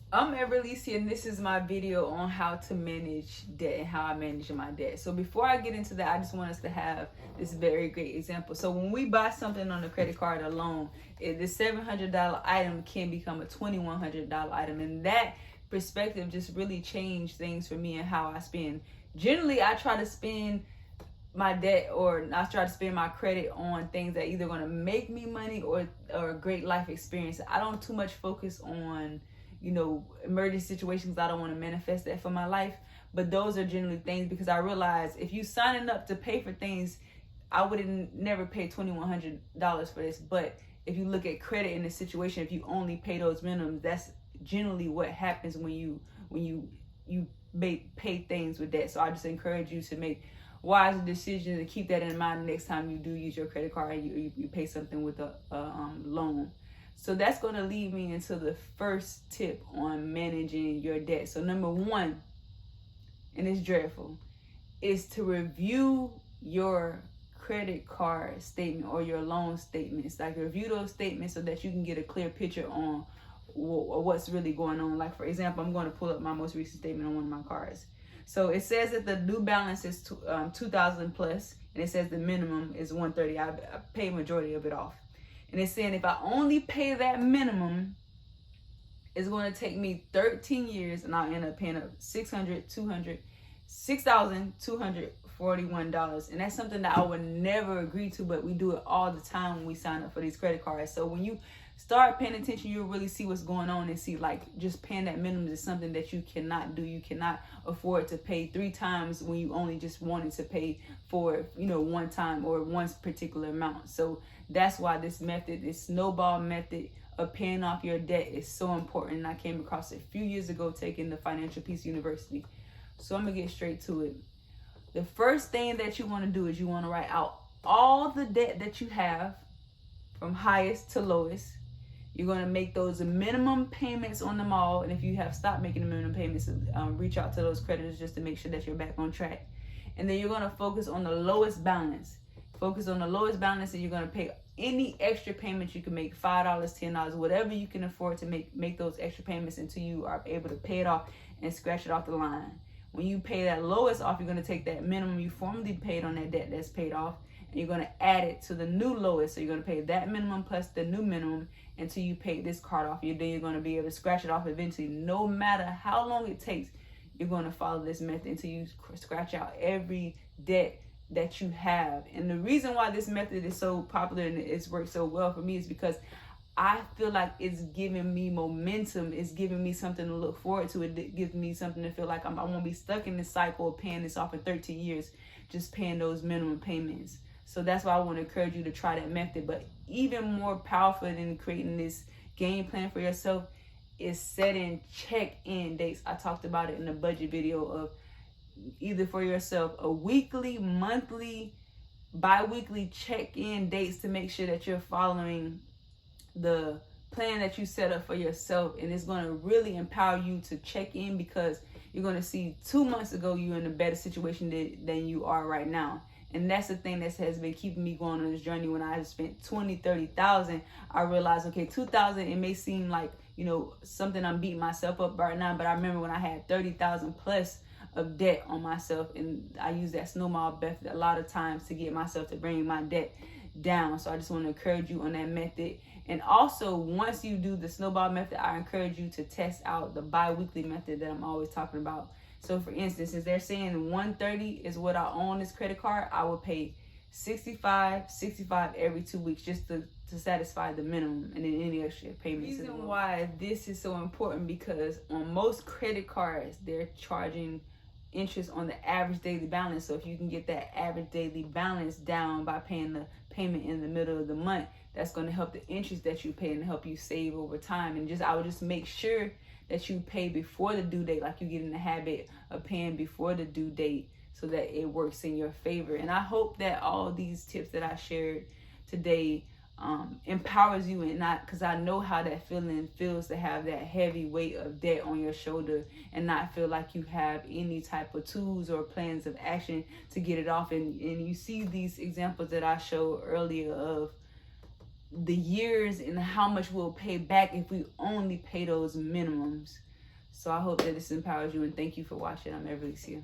I'm Everlease, and this is my video on how to manage debt and how I manage my debt. So before I get into that, I just want us to have this very great example. So when we buy something on a credit card alone, the $700 item can become a $2,100 item, and that perspective just really changed things for me and how I spend. Generally, I try to spend my debt, or I try to spend my credit on things that either going to make me money or a great life experience. I don't too much focus on emergency situations. I don't want to manifest that for my life, but those are generally things, because I realize if you signing up to pay for things, I wouldn't never pay $2,100 for this. But if you look at credit in this situation, if you only pay those minimums, that's generally what happens when you pay things with debt. So I just encourage you to make wise decisions and keep that in mind next time you do use your credit card and you pay something with a loan. So that's going to lead me into the first tip on managing your debt. So number one, and it's dreadful, is to review your credit card statement or your loan statements. Like, review those statements so that you can get a clear picture on what's really going on. Like, for example, I'm going to pull up my most recent statement on one of my cards. So it says that the new balance is $2,000 plus, and it says the minimum is $130. I pay majority of it off. And it's saying if I only pay that minimum, it's going to take me 13 years, and I'll end up paying up $6,241. And that's something that I would never agree to, but we do it all the time when we sign up for these credit cards. So when you start paying attention, you'll really see what's going on and see, like, just paying that minimum is something that you cannot do. You cannot afford to pay 3 times when you only just wanted to pay for, one time or one particular amount. So that's why this method, this snowball method of paying off your debt, is so important. And I came across it a few years ago taking the Financial Peace University. So I'm going to get straight to it. The first thing that you want to do is you want to write out all the debt that you have from highest to lowest. You're going to make those minimum payments on them all. And if you have stopped making the minimum payments, reach out to those creditors just to make sure that you're back on track. And then you're going to focus on the lowest balance. Focus on the lowest balance, and you're going to pay any extra payments you can make, $5, $10, whatever you can afford to make those extra payments until you are able to pay it off and scratch it off the line. When you pay that lowest off, you're going to take that minimum you formerly paid on that debt that's paid off, and you're going to add it to the new lowest. So you're going to pay that minimum plus the new minimum until you pay this card off. Then you're going to be able to scratch it off eventually. No matter how long it takes, you're going to follow this method until you scratch out every debt that you have. And the reason why this method is so popular and it's worked so well for me is because I feel like it's giving me momentum. It's giving me something to look forward to. It gives me something to feel like I won't be stuck in this cycle of paying this off for 13 years, just paying those minimum payments. So that's why I want to encourage you to try that method. But even more powerful than creating this game plan for yourself is setting check-in dates. I talked about it in the budget video of either for yourself a weekly, monthly, bi-weekly check-in dates to make sure that you're following the plan that you set up for yourself. And it's going to really empower you to check in, because you're going to see 2 months ago you're in a better situation than you are right now. And that's the thing that has been keeping me going on this journey. When I spent 20, 30,000, I realized, okay, 2,000, it may seem like, something I'm beating myself up right now, but I remember when I had 30,000 plus of debt on myself, and I use that snowball method a lot of times to get myself to bring my debt down. So I just want to encourage you on that method. And also, once you do the snowball method, I encourage you to test out the bi-weekly method that I'm always talking about. So for instance, if they're saying 130 is what I own this credit card, I will pay 65 every 2 weeks just to satisfy the minimum, and then any extra payments. The reason why this is so important, because on most credit cards, they're charging interest on the average daily balance. So if you can get that average daily balance down by paying the payment in the middle of the month, that's going to help the interest that you pay and help you save over time. And I would just make sure that you pay before the due date, like you get in the habit of paying before the due date, so that it works in your favor. And I hope that all these tips that I shared today empowers you, and not, because I know how that feeling feels to have that heavy weight of debt on your shoulder and not feel like you have any type of tools or plans of action to get it off. And you see these examples that I showed earlier of the years and how much we'll pay back if we only pay those minimums. So I hope that this empowers you, and thank you for watching. I'm Everly.